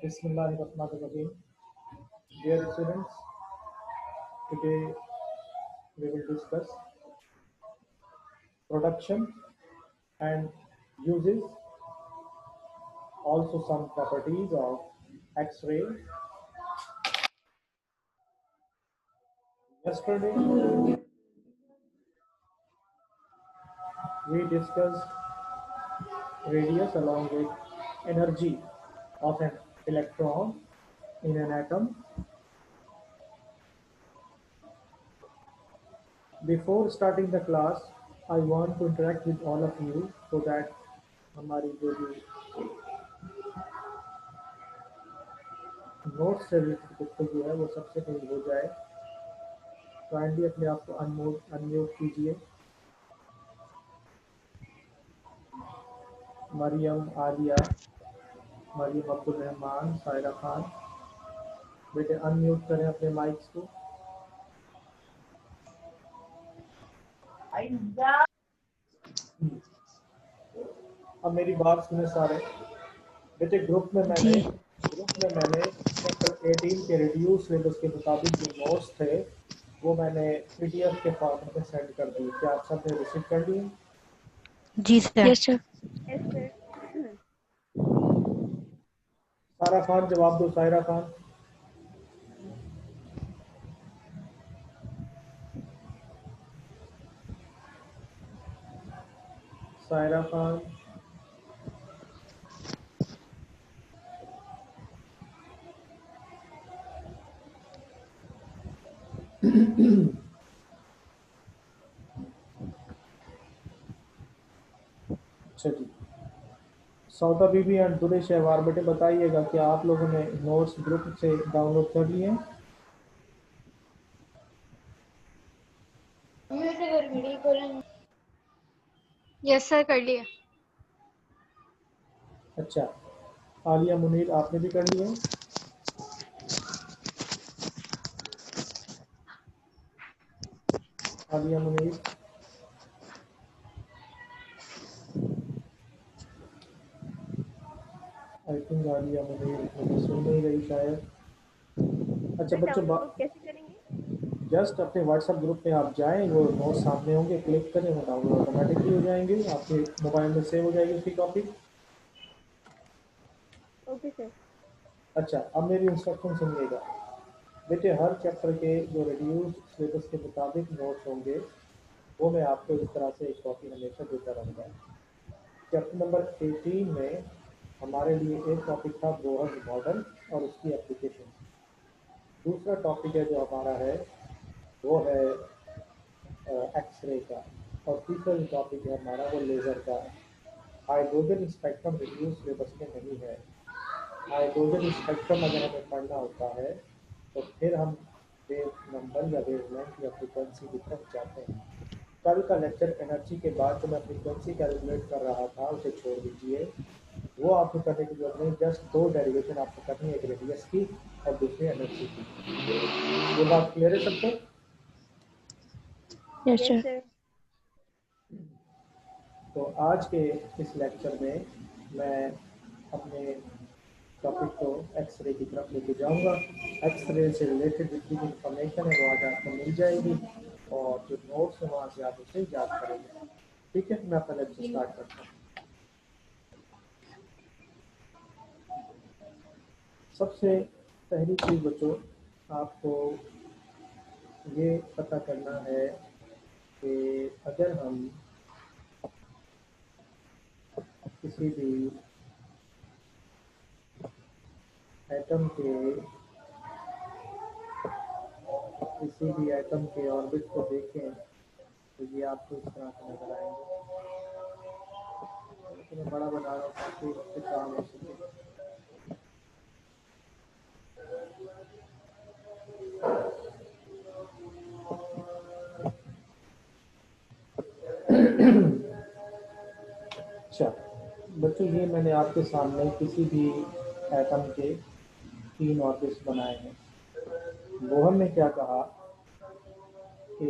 Bismillahirrahmanirrahim. Dear students, today we will discuss production and uses, also some properties of X-ray. Yesterday, we discussed radius along with energy of an electron in an atom. Before starting the class, I want to interact with all of you so that हमारी जो भी notes से related गुफ्तगू है वो सबसे पहले हो जाए। काइंडली अपने आप को अनम्यूट कीजिए। मरियम, आलिया, मरियम अब्दुल रहमान, सायरा खान, बेटे अनम्यूट करें अपने माइक्स को। अब मेरी बात सुने सारे बेटे। ग्रुप में मैंने चैप्टर 18 के रिड्यूस सिलेबस के मुताबिक जो नोट्स थे वो मैंने पीडीएफ के फॉर्मेट में सेंड कर दिए। क्या आप सब ने रिसीव कर लिए? जी सर। Yes sir. सारा खान जवाब दो। सायरा खान, सायरा खान, अच्छा जी। सौदा बीबी एंड दुले शहवार, बेटे बताइएगा कि आप लोगों ने नोट्स ग्रुप से डाउनलोड कर लिए हैं? यस सर, कर लिया। अच्छा, आलिया मुनीर आपने भी कर लिए हैं? आलिया मुनीर, आई थिंक आलिया मुनीर मुझे सुन नहीं रही शायद। अच्छा बच्चों, कैसे करेंगे? जस्ट अपने व्हाट्सएप ग्रुप में आप जाएं, वो नोट सामने होंगे, क्लिक करें, वो डाउनलोड ऑटोमेटिकली हो जाएंगे, आपके मोबाइल में सेव हो जाएगी उसकी कॉपी। Okay sir. अच्छा, अब मेरी इंस्ट्रक्शन सुनिएगा बेटे। हर चैप्टर के जो रिड्यूस सिलेबस के मुताबिक नोट्स होंगे वो मैं आपको इस तरह से एक कॉपी हमेशा देता रहूँगा। चैप्टर नंबर 18 में हमारे लिए एक टॉपिक था बोहर मॉडल और उसकी एप्लीकेशन। दूसरा टॉपिक है जो हमारा है वो है एक्सरे का, और तीसरा जो टॉपिक है हमारा वो लेज़र का। हाइड्रोजन स्पेक्ट्रम रिड्यूस सिलेबस में नहीं है। हाइड्रोजन स्पेक्ट्रम अगर हमें पढ़ना होता है तो फिर हम वेव नंबर या वेवलेंथ या फ्रीक्वेंसी की तरफ जाते हैं। कल का लेक्चर एनर्जी के बाद जो मैं फ्रीक्वेंसी कैलकुलेट कर रहा था उसे छोड़ दीजिए, वो आपको करने की जरूरत नहीं। जस्ट दो डेरिवेशन आपको करनी है, एक रेडियस की और दूसरी एनर्जी की। ये बात क्लियर है सबको? Yes sir. तो आज के इस लेक्चर में मैं अपने टॉपिक को एक्सरे की तरफ लेके जाऊंगा। एक्सरे से रिलेटेड जितनी भी इंफॉर्मेशन है वो आज आपको मिल जाएगी और जो नोट्स है वहाँ से आप उसे याद करेंगे। ठीक है, मैं अपना लेक्चर स्टार्ट करता हूँ। सबसे पहली चीज़ बच्चों, आपको ये पता करना है कि अगर हम किसी भी एटम के ऑर्बिट को देखें तो ये आपको इस तरह से नजर आएंगे। तो मैं बड़ा बना रहा हूँ ताकि इससे काम हो सके। अच्छा बच्चों, ये मैंने आपके सामने किसी भी एटम के 3 ऑर्बिट्स बनाए हैं। बोहर ने क्या कहा कि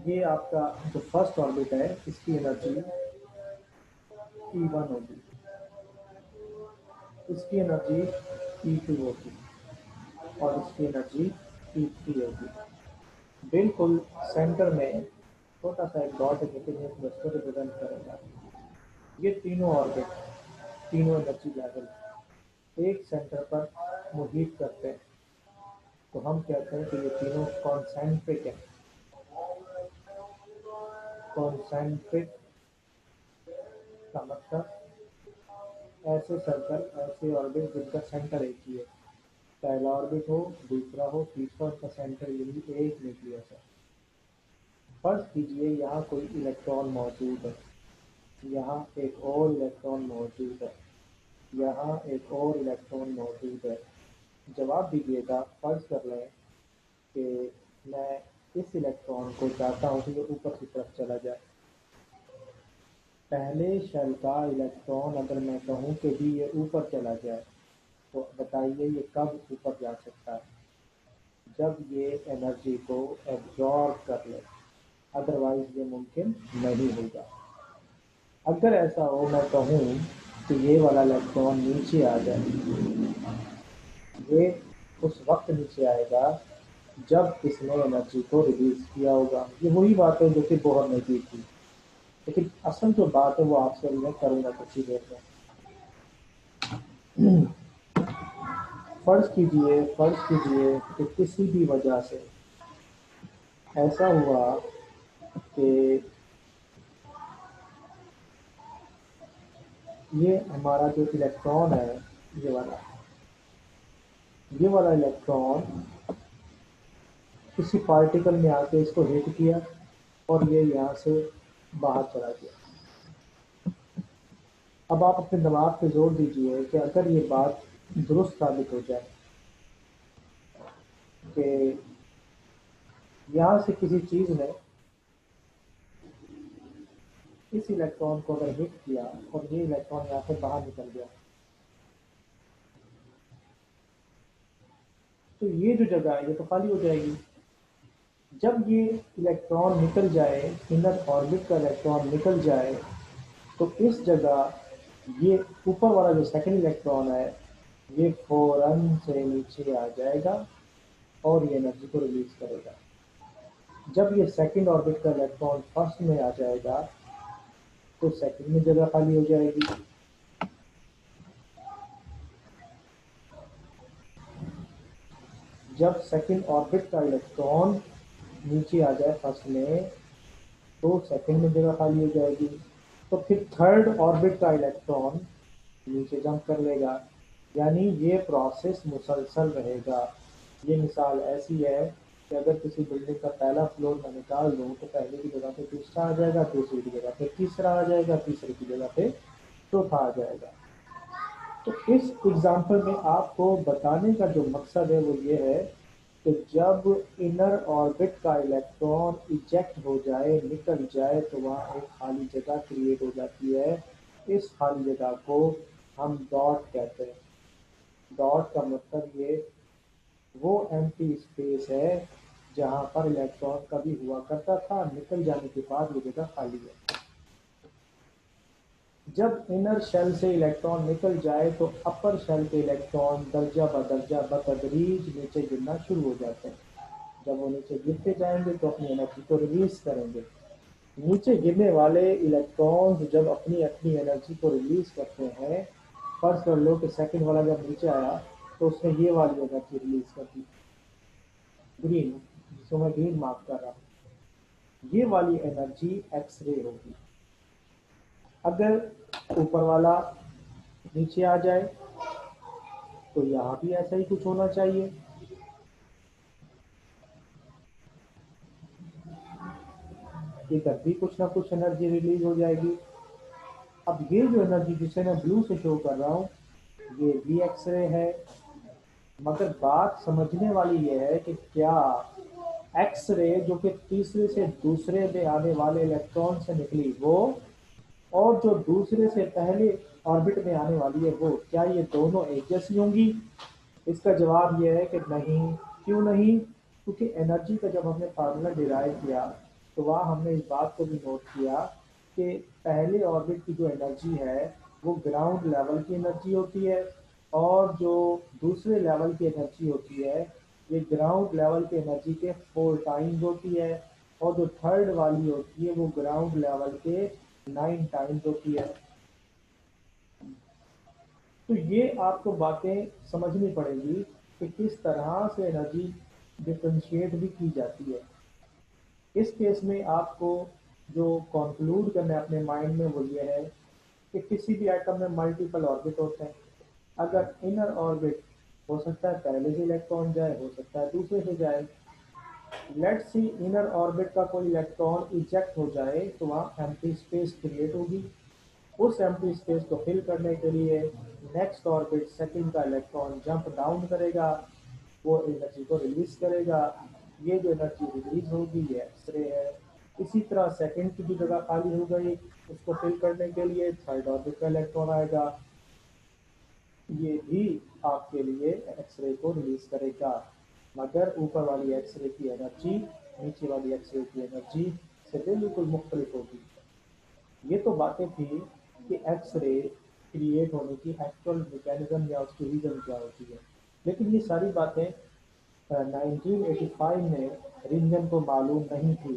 ये आपका जो फर्स्ट ऑर्बिट है इसकी एनर्जी E1 होगी। इसकी एनर्जी E2 होगी और इसकी एनर्जी E3 होगी। बिल्कुल सेंटर में छोटा सा एक डॉट है जो कि इसको रिप्रेजेंट करेगा। ये तीनों ऑर्बिट, तीनों एनर्जी लेवल एक सेंटर पर मुहित करते हैं, तो हम कहते हैं कि ये तीनों कॉन्सेंट्रिक है। कॉन्सेंट्रिक का मतलब ऐसे सर्कल, ऐसे ऑर्बिट जिनका सेंटर एक ही है। पहला ऑर्बिट हो, दूसरा हो, तीसरा, उसका सेंटर यही एक न्यूक्लियस है। फर्ज कीजिए यहाँ कोई इलेक्ट्रॉन मौजूद है, यहाँ एक और इलेक्ट्रॉन मौजूद है, यहाँ एक और इलेक्ट्रॉन मौजूद है। जवाब दीजिएगा। फर्ज कर लें कि मैं इस इलेक्ट्रॉन को चाहता हूँ कि ये ऊपर की तरफ चला जाए। पहले शेल का इलेक्ट्रॉन अगर मैं कहूँ कि भी ये ऊपर चला जाए, तो बताइए ये कब ऊपर जा सकता है? जब ये एनर्जी को एब्जॉर्ब कर ले, अदरवाइज ये मुमकिन नहीं होगा। अगर ऐसा हो, मैं कहूँ कि ये वाला इलेक्ट्रॉन नीचे आ जाए, ये उस वक्त नीचे आएगा जब इसने एनर्जी को रिलीज किया होगा। ये वही बात है जो कि बोहर ने की थी, लेकिन असल जो बात है वो आपसे मैं करूँगा कुछ ही देर में। फर्ज कीजिए कि किसी भी वजह से ऐसा हुआ कि ये हमारा जो इलेक्ट्रॉन है, ये वाला इलेक्ट्रॉन किसी पार्टिकल में आके इसको हिट किया और ये यहाँ से बाहर चला गया। अब आप अपने दिमाग पे जोर दीजिए कि अगर ये बात दुरुस्त साबित हो जाए कि यहाँ से किसी चीज़ ने इस इलेक्ट्रॉन को अगर हिट किया और ये इलेक्ट्रॉन यहाँ से बाहर निकल गया, तो ये जो जगह है ये तो खाली हो जाएगी। जब ये इलेक्ट्रॉन निकल जाए, इनर ऑर्बिट का इलेक्ट्रॉन निकल जाए, तो इस जगह ये ऊपर वाला जो सेकंड इलेक्ट्रॉन है ये फौरन से नीचे आ जाएगा और ये एनर्जी को रिलीज करेगा। जब ये सेकंड ऑर्बिट का इलेक्ट्रॉन फर्स्ट में आ जाएगा, तो सेकंड में जगह खाली हो जाएगी। जब सेकंड ऑर्बिट का इलेक्ट्रॉन नीचे आ जाए फर्स्ट में, तो सेकंड में जगह खाली हो जाएगी। तो फिर थर्ड ऑर्बिट का इलेक्ट्रॉन नीचे जंप कर लेगा, यानी ये प्रोसेस मुसलसल रहेगा। ये मिसाल ऐसी है कि अगर किसी बिल्डिंग का पहला फ्लोर मैं निकाल दूँ, तो पहले की जगह पे दूसरा आ जाएगा, दूसरी की जगह पे तीसरा आ जाएगा, तीसरे की जगह पे चौथा आ जाएगा। तो इस एग्जाम्पल में आपको बताने का जो मकसद है वो ये है कि जब इनर ऑर्बिट का इलेक्ट्रॉन इजेक्ट हो जाए, निकल जाए, तो वहाँ एक खाली जगह क्रिएट हो जाती है। इस खाली जगह को हम डॉट कहते हैं। डॉट का मतलब ये वो एम्प्टी स्पेस है जहाँ पर इलेक्ट्रॉन कभी हुआ करता था, निकल जाने के बाद ये जगह खाली है। जब इनर शेल से इलेक्ट्रॉन निकल जाए, तो अपर शेल के इलेक्ट्रॉन दर्जा बदर्जा बतदरीज नीचे गिरना शुरू हो जाते हैं। जब वो नीचे गिरते जाएंगे तो अपनी एनर्जी को रिलीज करेंगे। नीचे गिरने वाले इलेक्ट्रॉन्स जब अपनी अपनी एनर्जी को रिलीज करते हैं, फर्ज कर लो कि सेकंड वाला जब नीचे आया तो उसने ये वाली एनर्जी रिलीज कर दी, ग्रीन, जिसको मैं ग्रीन मार्क कर रहा हूँ। ये वाली एनर्जी एक्सरे होगी। अगर ऊपर वाला नीचे आ जाए, तो यहाँ भी ऐसा ही कुछ होना चाहिए। इधर भी कुछ ना कुछ एनर्जी रिलीज हो जाएगी। अब ये जो एनर्जी जिसे मैं ब्लू से शो कर रहा हूँ, ये भी एक्सरे है। मगर बात समझने वाली ये है कि क्या एक्सरे जो कि तीसरे से दूसरे में आने वाले इलेक्ट्रॉन से निकली वो, और जो दूसरे से पहले ऑर्बिट में आने वाली है वो, क्या ये दोनों एक जैसी होंगी? इसका जवाब ये है कि नहीं। क्यों नहीं? क्योंकि एनर्जी का जब हमने फार्मूला डिराइव किया, तो वहाँ हमने इस बात को भी नोट किया कि पहले ऑर्बिट की जो एनर्जी है वो ग्राउंड लेवल की एनर्जी होती है, और जो दूसरे लेवल की एनर्जी होती है ये ग्राउंड लेवल की एनर्जी के 4 टाइम्स होती है, और जो थर्ड वाली होती है वो ग्राउंड लेवल के 9 टाइम्स होती है। तो ये आपको बातें समझनी पड़ेगी कि किस तरह से एनर्जी डिफ्रेंशिएट भी की जाती है। इस केस में आपको जो कंक्लूड करना है अपने माइंड में वो ये है कि किसी भी एटम में मल्टीपल ऑर्बिट होते हैं। अगर इनर ऑर्बिट हो सकता है पहले से इलेक्ट्रॉन जाए, हो सकता है दूसरे से जाए। लेट्स सी इनर ऑर्बिट का कोई इलेक्ट्रॉन इजेक्ट हो जाए तो वहाँ एम्प्टी स्पेस क्रिएट होगी। उस एम्प्टी स्पेस को फिल करने के लिए नेक्स्ट ऑर्बिट सेकंड का इलेक्ट्रॉन जंप डाउन करेगा, वो एनर्जी को रिलीज करेगा। ये जो एनर्जी रिलीज होगी ये एक्सरे है। इसी तरह सेकंड की जो जगह खाली हो गई उसको फिल करने के लिए थर्ड ऑर्बिट का इलेक्ट्रॉन आएगा, ये भी आपके लिए एक्सरे को रिलीज करेगा। मगर ऊपर वाली एक्सरे की एनर्जी नीचे वाली एक्सरे की एनर्जी से बिल्कुल मुख्तलिफ होगी। ये तो बातें थी कि एक्सरे क्रिएट होने की एक्चुअल मैकेनिज्म या उसकी रीजन क्या होती है, लेकिन ये सारी बातें 1985 में रिंजन को मालूम नहीं थी।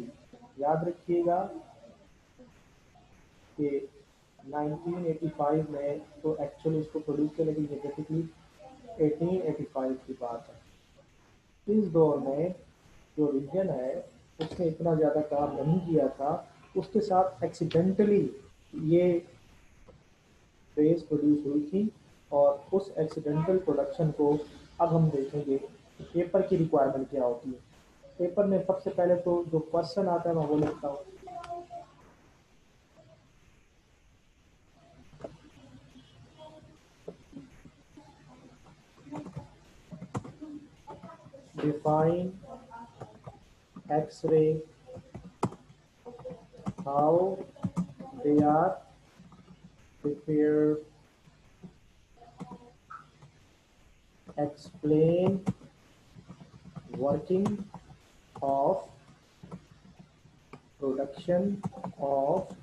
याद रखिएगा कि 1985 में तो एक्चुअली इसको प्रोड्यूस किया, लेकिन ये बेसिकली 1885 की बात है। इस दौर में जो रिंजन है उसने इतना ज़्यादा काम नहीं किया था, उसके साथ एक्सीडेंटली ये रेस प्रोड्यूस हुई थी। और उस एक्सीडेंटल प्रोडक्शन को अब हम देखेंगे कि पेपर की रिक्वायरमेंट क्या होती है। पेपर में सबसे पहले तो जो क्वेश्चन आता है मैं वो लिखता हूँ। Define x-ray, how they are prepared, explain working of production of,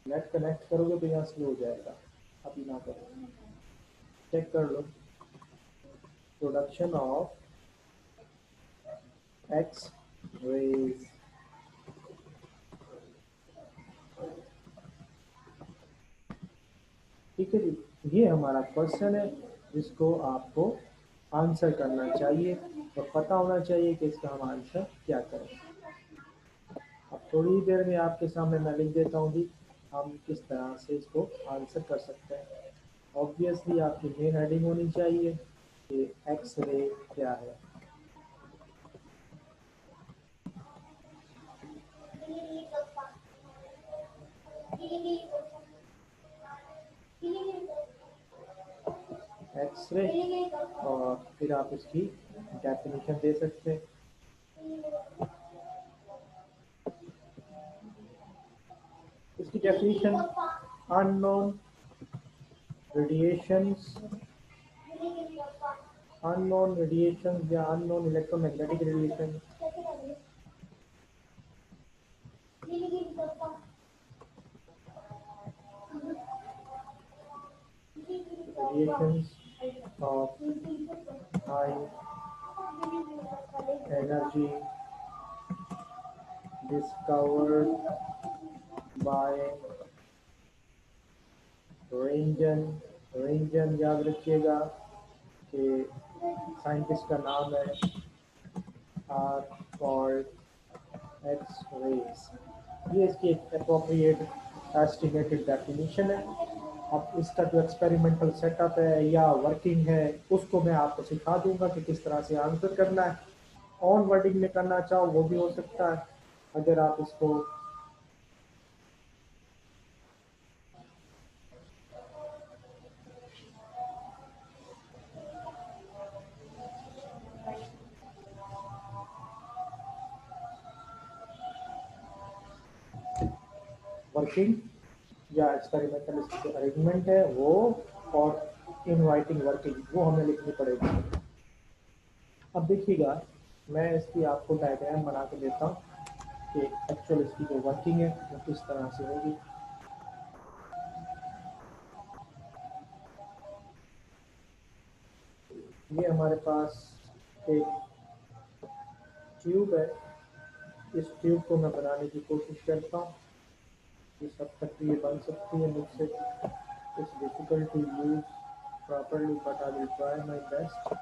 net connect करोगे तो यहाँ स्लो हो जाएगा, अभी ना करो, चेक कर लो। प्रोडक्शन ऑफ एक्स रेज, ठीक है जी। ये हमारा क्वेश्चन है जिसको आपको आंसर करना चाहिए और पता होना चाहिए कि इसका हम आंसर क्या करें। अब थोड़ी देर में आपके सामने मैं लिख देता हूँ जी हम किस तरह से इसको आंसर कर सकते हैं। ऑब्वियसली आपकी मेन हेडिंग होनी चाहिए कि एक्स रे क्या है। एक्सरे, और फिर आप इसकी डेफिनेशन दे सकते हैं। इसकी definition unknown radiations, unknown radiation या unknown electromagnetic radiation, radiations of high energy discovered by Roentgen. Roentgen याद रखिएगा कि साइंटिस्ट का नाम है, आर कॉल्ड एक्स रेज। ये इसकी एक अप्रोप्रिएट एस्टिमेटेड डेफिनेशन है। अब इसका जो एक्सपेरिमेंटल सेटअप है या वर्किंग है उसको मैं आपको सिखा दूंगा कि किस तरह से आंसर करना है। ऑन वर्डिंग में करना चाहो वो भी हो सकता है अगर आप इसको वर्किंग या एक्सपेरिमेंटल इसकी जो अरेंजमेंट है वो, और इन राइटिंग वर्किंग वो हमें लिखनी पड़ेगी। अब देखिएगा मैं इसकी आपको डायग्राम बना के देता हूँ कि एक्चुअल इसकी जो वर्किंग है वो किस तरह से होगी। ये हमारे पास एक ट्यूब है। इस ट्यूब को मैं बनाने की कोशिश करता हूँ। इस हद तक ये बन सकती है मुझसे। It's difficult to use properly but I will try my best.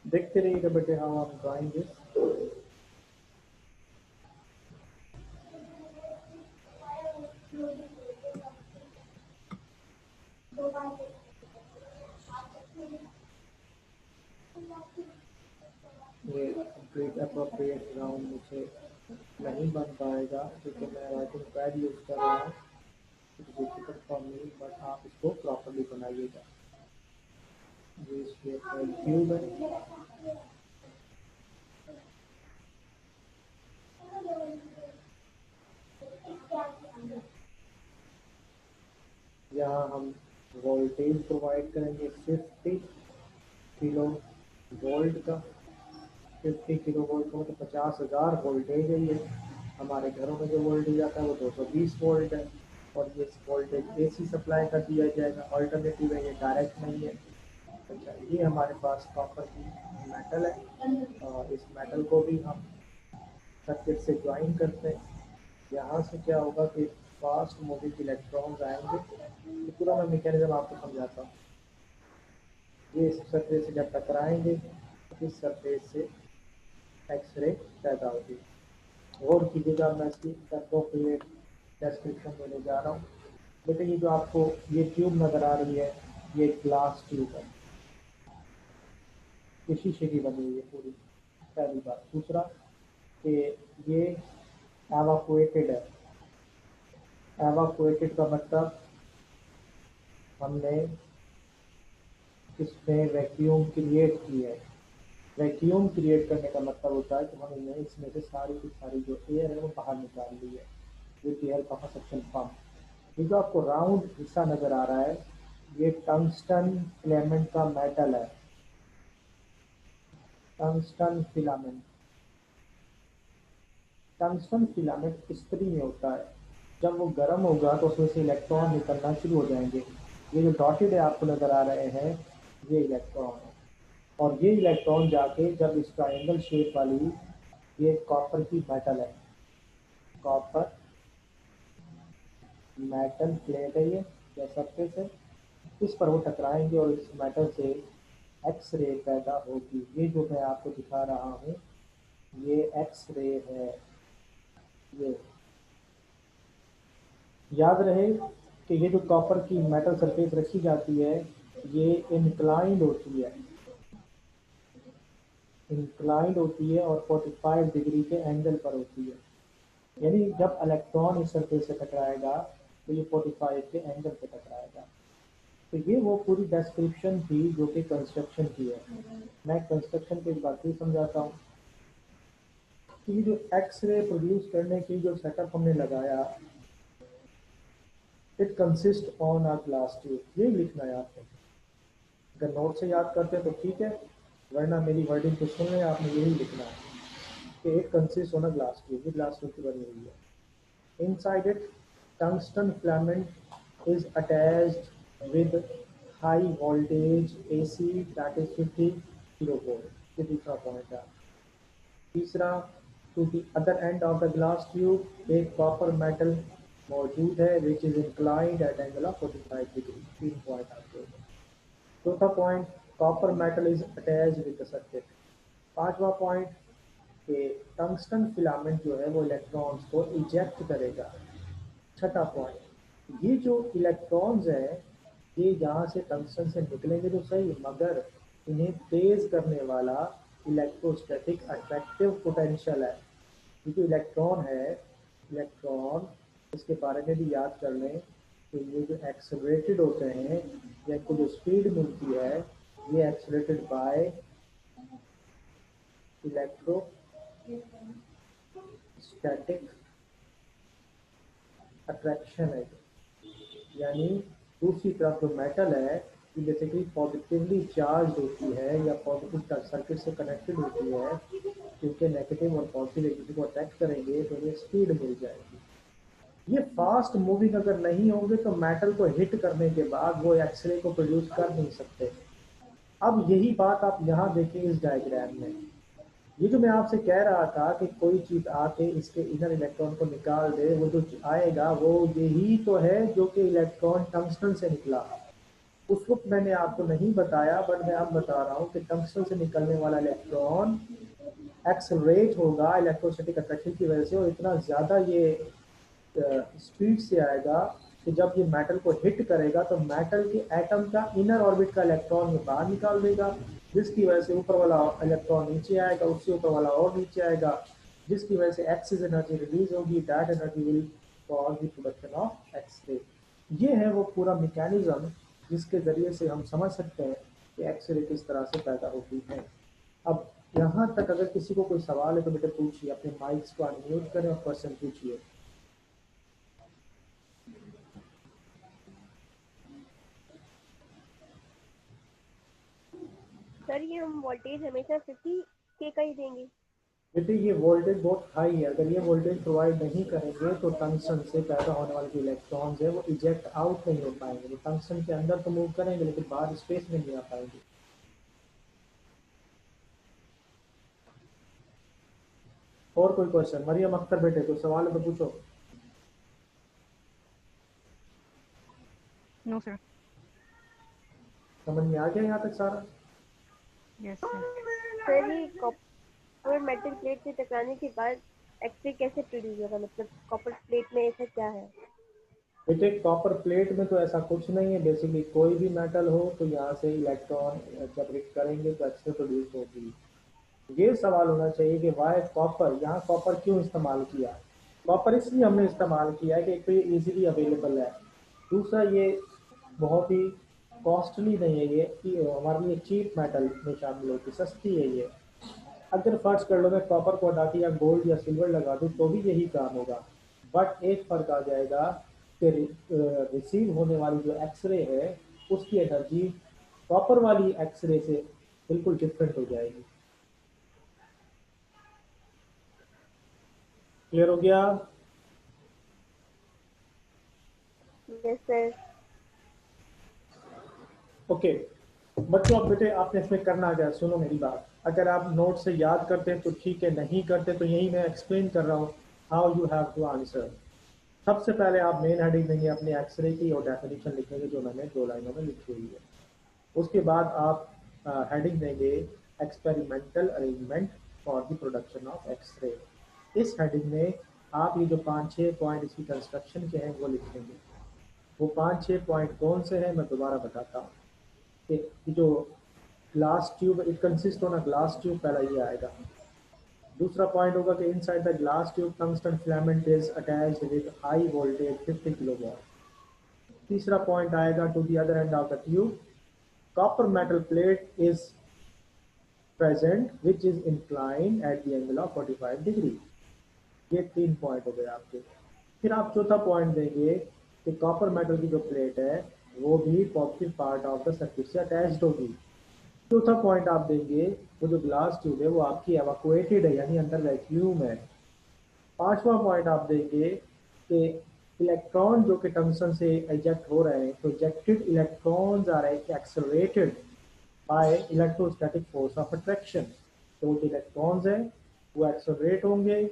देखते रहिएगा बेटे how I am drawing this. ये कंप्लीट अप्रोप्रिएट राउंड मुझे नहीं बन पाएगा क्योंकि मैं राइटिंग पैड यूज़ कर रहा हूँ। It's difficult for me but आप इसको प्रॉपरली बनाइएगा। ये शेप है क्यूब है। यहाँ हम वोल्टेज प्रोवाइड करेंगे 50 किलो वोल्ट का। 50 किलो वोल्ट का मतलब 50,000 वोल्टेज है। ये हमारे घरों में जो वोल्टेज आता है वो 220 वोल्ट है। और ये वोल्टेज एसी सप्लाई कर दिया जाएगा। अल्टरनेटिव है, ये डायरेक्ट नहीं है। अच्छा, ये हमारे पास कॉपर की मेटल है और इस मेटल को भी हम सर्किट से ज्वाइन करते हैं। यहाँ से क्या होगा कि फास्ट मूविंग इलेक्ट्रॉन्स आएंगे। तो पूरा मैं मैकेनिज्म आपको समझाता हूँ। ये इस सरफेस से जब टकराएंगे तो इस सरफेस से एक्सरे पैदा होगी। गौर कीजिएगा, मैं इसकी एप्रोप्रिएट डिस्क्रिप्शन देने जा रहा हूँ। बेटे ये जो आपको ये ट्यूब नज़र आ रही है, ये ग्लास ट्यूब है। ये शीशे की बनी हुई है पूरी, पहली बात। दूसरा कि ये एवाकुएटेड है। एवाकुएटेड का मतलब हमने इसमें वैक्यूम क्रिएट की है। वैक्यूम क्रिएट करने का मतलब होता है कि हमने इसमें से सारी की सारी जो एयर है वो बाहर निकाल ली है with the help of a suction pump. ये जो आपको राउंड हिस्सा नज़र आ रहा है, ये टंगस्टन फिलामेंट का मेटल है। Tungsten filament. टंगस्टन फिलामेंट इस तरह में होता है, जब वो गर्म होगा तो उसमें से इलेक्ट्रॉन निकलना शुरू हो जाएंगे। ये जो डॉटेड है आपको नज़र आ रहे हैं, ये इलेक्ट्रॉन है। और ये इलेक्ट्रॉन जाके जब इस ट्रायंगल शेप वाली ये कॉपर की मेटल है, कॉपर मेटल प्लेट है ये या सरफेस है, इस पर वो टकराएंगे और इस मेटल से एक्स रे पैदा होगी। ये जो मैं आपको दिखा रहा हूँ ये एक्स रे है। ये याद रहे कि ये जो कॉपर की मेटल सरफेस रखी जाती है ये इंक्लाइंड होती है। इंक्लाइंड होती है और 45 डिग्री के एंगल पर होती है। यानी जब इलेक्ट्रॉन इस सरफेस से टकराएगा तो ये 45 के एंगल पे टकराएगा। तो ये वो पूरी डिस्क्रिप्शन थी जो कि कंस्ट्रक्शन की है। मैं कंस्ट्रक्शन को एक बार फिर समझाता हूँ। तो ये जो एक्सरे प्रोड्यूस करने की जो सेटअप हमने लगाया, it consist on a glass tube. ये लिखना है आपने। अगर नोट से याद करते हैं तो ठीक है, वरना मेरी वर्डिंग को सुन लें, आपने यही लिखना है कि it consist on a glass tube. ये ग्लास ट्यूब की बनी हुई है। Inside it, tungsten filament is attached with high voltage AC, that is 50 kilovolt. ये दूसरा पॉइंट है। तीसरा, to the other end of the glass tube एक कॉपर मेटल मौजूद है which is inclined at angle of 45 degree. तीन point आपके। चौथा point, copper metal is attached with the circuit. पांचवा पॉइंट, कि टंगस्टन फिलामेंट जो है वो इलेक्ट्रॉन्स को इजेक्ट करेगा। छठा पॉइंट, ये जो इलेक्ट्रॉन्स हैं ये यहाँ से टंगस्टन से निकलेंगे तो सही, मगर इन्हें तेज करने वाला इलेक्ट्रोस्टैटिक अट्रैक्टिव पोटेंशियल है। ये जो इलेक्ट्रॉन है, इलेक्ट्रॉन इसके बारे में भी याद कर लें कि ये जो एक्सेलरेटेड होते हैं या इनको जो स्पीड मिलती है ये एक्सेलरेटेड बाय इलेक्ट्रोस्टैटिक अट्रैक्शन है। यानी दूसरी तरफ जो मेटल है ये बेसिकली पॉजिटिवली चार्ज होती है या पॉजिटिव सर्किट से कनेक्टेड होती है, क्योंकि नेगेटिव और पॉजिटिव एक दूसरे को अट्रैक्ट करेंगे तो ये स्पीड मिल जाएगी। ये फास्ट मूविंग अगर नहीं होंगे तो मेटल को हिट करने के बाद वो एक्सरे को प्रोड्यूस कर नहीं सकते। अब यही बात आप यहाँ देखें इस डायग्राम में। ये जो मैं आपसे कह रहा था कि कोई चीज आके इसके इनर इलेक्ट्रॉन को निकाल दे, वो जो आएगा वो यही तो है जो कि इलेक्ट्रॉन टंगस्टन से निकला। उस वक्त मैंने आपको नहीं बताया, बट मैं अब बता रहा हूँ कि टंगस्टन से निकलने वाला इलेक्ट्रॉन एक्सेलरेट होगा इलेक्ट्रोस्टैटिक अट्रैक्शन की वजह से, और इतना ज़्यादा ये स्पीड से आएगा कि जब ये मेटल को हिट करेगा तो मेटल के एटम का इनर ऑर्बिट का इलेक्ट्रॉन ये बाहर निकाल देगा, जिसकी वजह से ऊपर वाला इलेक्ट्रॉन नीचे आएगा, उससे ऊपर वाला और नीचे आएगा, जिसकी वजह से एक्सिस एनर्जी रिलीज होगी। That energy will cause the production of x-ray. ये है वो पूरा मैकेनिज्म जिसके ज़रिए से हम समझ सकते हैं कि एक्सरे किस तरह से पैदा होती है। अब यहाँ तक अगर किसी को कोई सवाल है तो बेटे पूछिए, अपने माइक्स को अनम्यूट करें और क्वेश्चन पूछिए। सर ये हम वोल्टेज हमेशा 50 के का ही देंगे? बेटे ये वोल्टेज बहुत हाई है, अगर ये वोल्टेज प्रोवाइड नहीं करेंगे तो टंगस्टन से पैदा होने वाले जो इलेक्ट्रॉन्स है वो इजेक्ट आउट नहीं हो पाएंगे। वो टंगस्टन के अंदर तो मूव करेंगे लेकिन बाहर स्पेस में नहीं आ पाएंगे। और कोई क्वेश्चन? मरियम अख्तर बेटे कोई सवाल है तो पूछो। No sir. समझ में आ गया यहाँ तक सारा? Yes sir. सर ये कॉपर मेटल प्लेट से टकराने के बाद एक्सरे कैसे प्रोड्यूस होगा? मतलब कॉपर प्लेट में ऐसा क्या है? बेटे कॉपर प्लेट में तो ऐसा कुछ नहीं है, बेसिकली कोई भी मेटल हो तो यहाँ से इलेक्ट्रॉन जब हिट करेंगे तो एक्सरे प्रोड्यूस होगी। ये सवाल होना चाहिए कि वाई कॉपर, यहाँ कॉपर क्यों इस्तेमाल किया? कॉपर इसलिए हमने इस्तेमाल किया है कि एक तो ये इजीली अवेलेबल है, दूसरा ये बहुत ही कॉस्टली नहीं है, ये हमारे लिए चीप मेटल में शामिल होती, सस्ती है ये। अगर फर्ज कर लो मैं कॉपर को हटा के या गोल्ड या सिल्वर लगा दूँ तो भी यही काम होगा, बट एक फ़र्क आ जाएगा कि रिसीव होने वाली जो एक्सरे है उसकी एनर्जी कॉपर वाली एक्सरे से बिल्कुल डिफरेंट हो जाएगी। क्लियर हो गया? Yes sir. ओके बच्चों, अब बेटे आपने इसमें करना क्या, सुनो मेरी बात। अगर आप नोट से याद करते हैं तो ठीक है, नहीं करते तो यही मैं एक्सप्लेन कर रहा हूँ how you have to answer. सबसे पहले आप मेन हेडिंग देंगे अपने एक्सरे की और डेफिनेशन लिखेंगे जो मैंने 2 लाइनों में लिखी हुई है। उसके बाद आप हेडिंग देंगे experimental arrangement for the production of x-ray. इस हेडिंग में आप ये जो 5-6 पॉइंट इसकी कंस्ट्रक्शन के हैं वो लिखेंगे। वो 5-6 पॉइंट कौन से हैं मैं दोबारा बताता हूँ। कि जो glass tube, it consist on a glass tube, पहला ये आएगा। दूसरा पॉइंट होगा कि inside the glass tube tungsten filament is attached with high voltage 50 kilowatt. तीसरा पॉइंट आएगा to the other end of the tube copper metal plate is present which is inclined at the angle of 45 degree. ये 3 point हो गए आपके। फिर आप चौथा point देंगे कि कॉपर मेटल की जो प्लेट है वो भी positive part of the circuit से अटैच्ड होगी। चौथा पॉइंट आप देंगे वो जो ग्लास ट्यूब है वो आपकी एवाकुएटेड है, यानी अंदर वैक्यूम है। पांचवा पॉइंट आप देंगे कि इलेक्ट्रॉन जो कि टंगस्टन से इजेक्ट हो रहे हैं तो ejected electrons are accelerated by electrostatic force of attraction. तो जो इलेक्ट्रॉन्स हैं वो एक्सेलरेट होंगे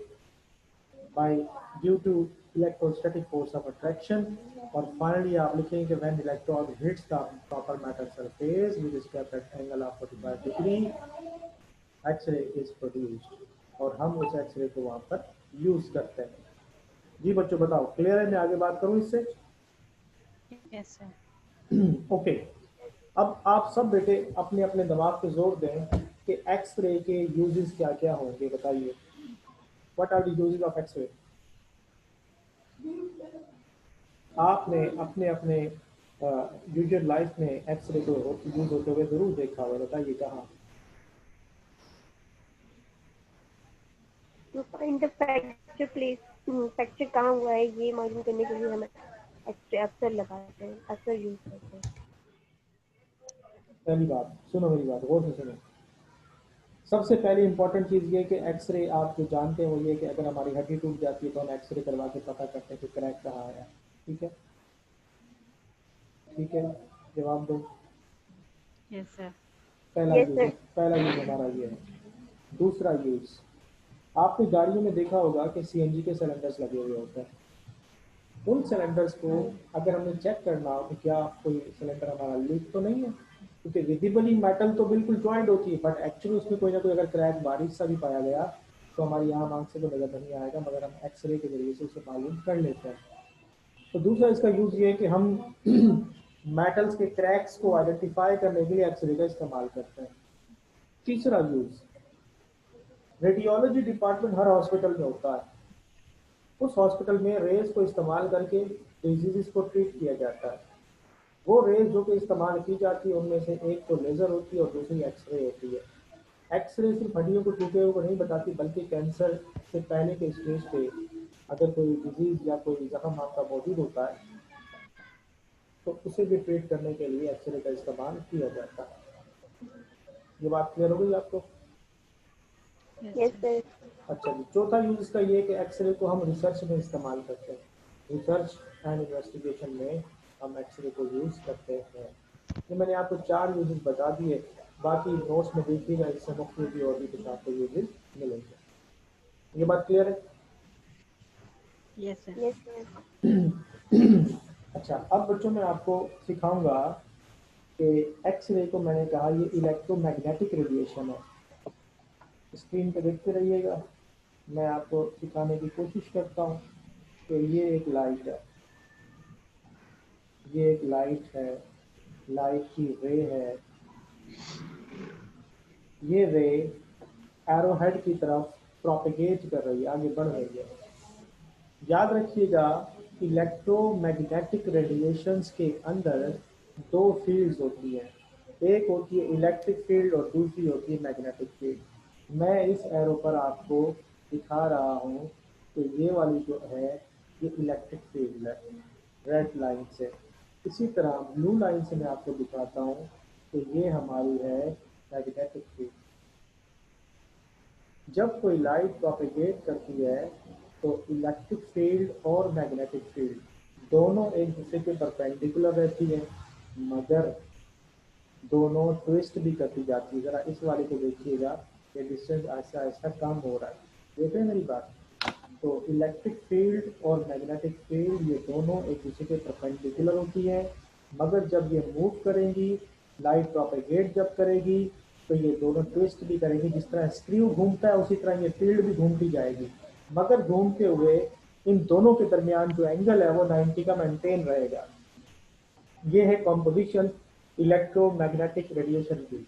by due to electrostatic force of attraction। और finally आप लिखेंगे when electron hits the copper metal surface which is kept at angle of 45 degree, X-ray is produced। और हम उस एक्सरे को वहाँ पर यूज़ करते हैं। जी बच्चों बताओ, क्लियर है? मैं आगे बात करूँ इससे? Yes, sir. ओके, अब आप सब बेटे अपने अपने दिमाग पे जोर दें कि एक्सरे के यूजेस क्या क्या होंगे, बताइए। What are the uses of x-ray? आपने अपने अपने यूजुअल लाइफ में एक्सरे को यूज होते हुए जरूर देखा होगा, बताइए कहाँ? To find the fracture place, fracture कहाँ हुआ है ये मालूम करने के लिए हम एक्सरे अक्सर लगाते हैं, अक्सर यूज करते हैं। पहली बात सुनो, मेरी बात गौर से सुनो। सबसे पहली इंपॉर्टेंट चीज़ ये कि एक्सरे आप जो जानते हैं वो ये कि अगर हमारी हड्डी टूट जाती है तो हम एक्सरे करवा के पता करते हैं कि क्रैक कहाँ आया। ठीक है, ठीक है, जवाब दो। Yes, sir. पहला यस यूज, सर। पहला यूज हमारा ये है। दूसरा यूज, आपने गाड़ियों में देखा होगा कि सीएनजी के सिलेंडर्स लगे हुए होते हैं। उन सिलेंडर्स को अगर हमें चेक करना हो कि क्या कोई सिलेंडर हमारा लीक तो नहीं है, क्योंकि विजिबली मेटल तो बिल्कुल जॉइंट होती है, बट एक्चुअली उसमें कोई ना कोई अगर क्रैक बारीक सा भी पाया गया तो हमारी आम आंख से तो नजर नहीं आएगा, मगर हम एक्सरे के जरिए से उसे मालूम कर लेते हैं। तो दूसरा इसका यूज ये है कि हम मेटल्स के क्रैक्स को आइडेंटिफाई करने के लिए एक्सरे का इस्तेमाल करते हैं। तीसरा यूज, रेडियोलॉजी डिपार्टमेंट हर हॉस्पिटल में होता है। उस हॉस्पिटल में रेज को इस्तेमाल करके डिजीज को ट्रीट किया जाता है। वो रेज जो कि इस्तेमाल की जाती है उनमें से एक तो लेज़र होती है और दूसरी एक्सरे होती है। एक्सरे सिर्फ हड्डियों को टूटे हुए को नहीं बताती, बल्कि कैंसर से पहले के स्टेज पे अगर कोई डिजीज या कोई जख्म आपका मौजूद होता है तो उसे भी ट्रीट करने के लिए एक्सरे का इस्तेमाल किया जाता है। ये बात क्लियर हो गई आपको? Yes, yes sir. सर। अच्छा जी, चौथा यूज इसका ये है कि एक्सरे को हम रिसर्च में इस्तेमाल करते हैं। रिसर्च एंड इन्वेस्टिगेशन में हम एक्सरे को यूज करते हैं। ये मैंने आपको 4 यूजेस बता दिए, बाकी नोट्स में देखिएगा, इससे मुख्य भी और भी कुछ आपको यूजेस मिलेंगे। ये बात क्लियर है? Yes, sir. Yes sir. अच्छा, अब बच्चों मैं आपको सिखाऊंगा कि एक्सरे को मैंने कहा ये इलेक्ट्रोमैग्नेटिक रेडिएशन है। स्क्रीन पे देखते रहिएगा, मैं आपको सिखाने की कोशिश करता हूँ कि ये एक लाइट है, ये एक लाइट है, लाइट की रे है। ये रे एरोहेड की तरफ प्रोपेगेट कर रही है, आगे बढ़ रही है। याद रखिएगा, इलेक्ट्रोमैग्नेटिक रेडिएशंस के अंदर 2 फील्ड्स होती हैं, एक होती है इलेक्ट्रिक फील्ड और दूसरी होती है मैग्नेटिक फील्ड। मैं इस एरो पर आपको दिखा रहा हूँ कि ये वाली जो है ये इलेक्ट्रिक फील्ड है, रेड लाइन से। इसी तरह ब्लू लाइन से मैं आपको दिखाता हूँ कि ये हमारी है मैग्नेटिक फील्ड। जब कोई लाइट प्रोपेगेट करती है तो इलेक्ट्रिक फील्ड और मैग्नेटिक फील्ड दोनों एक दूसरे के परपेंडिकुलर रहती है, मगर दोनों ट्विस्ट भी करती जाती है। जरा इस वाले को देखिएगा, ये डिस्टेंस ऐसा ऐसा कम हो रहा है, देख रहे हैं मेरी बात? तो इलेक्ट्रिक फील्ड और मैग्नेटिक फील्ड ये दोनों एक दूसरे के परपेंडिकुलर होती है, मगर जब ये मूव करेंगी, लाइट प्रोपेगेट जब करेगी तो ये दोनों ट्विस्ट भी करेंगी। जिस तरह स्क्रू घूमता है उसी तरह ये फील्ड भी घूमती जाएगी, मगर घूमते हुए इन दोनों के दरमियान जो एंगल है वो 90 का मेंटेन रहेगा। ये है कॉम्पोजिशन इलेक्ट्रोमैग्नेटिक रेडिएशन की।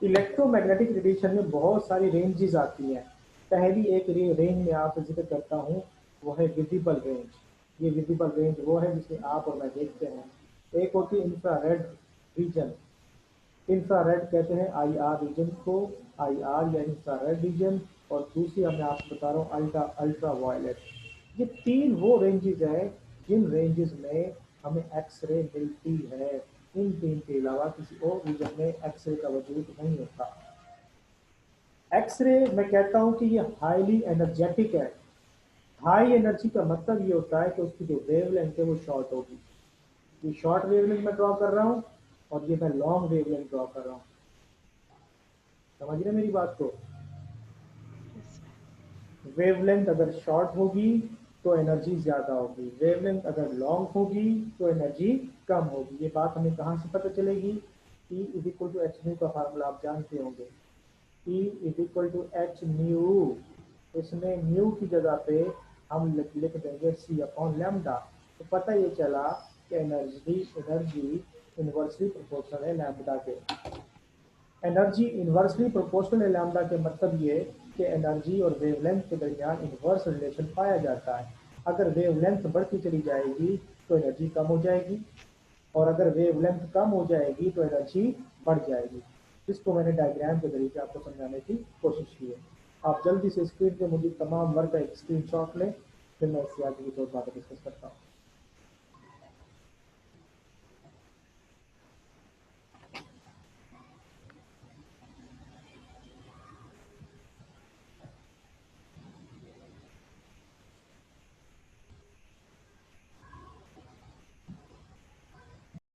इलेक्ट्रोमैग्नेटिक रेडिएशन में बहुत सारी रेंजेस आती हैं। पहली एक रेंज में आपसे जिक्र करता हूँ, वो है विजिबल रेंज। ये विजिबल रेंज वो है जिसमें आप और मैं देखते हैं। एक होती है इंफ्रारेड रीजन, इंफ्रारेड कहते हैं आईआर रीजन को, आईआर या इंफ्रारेड रीजन। और दूसरी मैं आपको बता रहा हूँ अल्ट्रा अल्ट्रा वायलेट। ये 3 वो रेंजेस हैं जिन रेंजेस में हमें एक्सरे मिलती है। इन 3 के अलावा किसी और रीजन में एक्सरे का वजूद नहीं होता। एक्सरे मैं कहता हूँ कि ये हाईली एनर्जेटिक है। हाई एनर्जी का मतलब ये होता है कि उसकी जो वेवलेंथ है वो शॉर्ट होगी। ये शॉर्ट वेवलेंथ में ड्रॉ कर रहा हूँ और ये मैं लॉन्ग वेवलेंथ ड्रॉ कर रहा हूँ। समझ रहे मेरी बात को? Yes, sir. वेवलेंथ अगर शॉर्ट होगी तो एनर्जी ज़्यादा होगी, वेवलेंथ अगर लॉन्ग होगी तो एनर्जी कम होगी। ये बात हमें कहाँ से पता चलेगी? E is equal to h nu का फार्मूला आप जानते होंगे। E is equal to h nu इसमें म्यू की जगह पे हम लिख देंगे सी अपॉन लैम्डा। तो पता ये चला कि एनर्जी इन्वर्सली प्रोपोर्शनल है लैम्डा के। एनर्जी इन्वर्सली प्रोपोर्शनल है लैम्डा के मतलब ये कि एनर्जी और वेवलेंथ के दरमियान इन्वर्स रिलेशन पाया जाता है। अगर वेवलेंथ बढ़ती चली जाएगी तो एनर्जी कम हो जाएगी, और अगर वेवलेंथ कम हो जाएगी तो एनर्जी बढ़ जाएगी। इसको मैंने डायग्राम के जरिए आपको समझाने की कोशिश की है। आप जल्दी से स्क्रीन पे मुझे तमाम वर्क का एक स्क्रीनशॉट लें, फिर मैं इससे आगे की और बातें डिस्कस करता हूँ।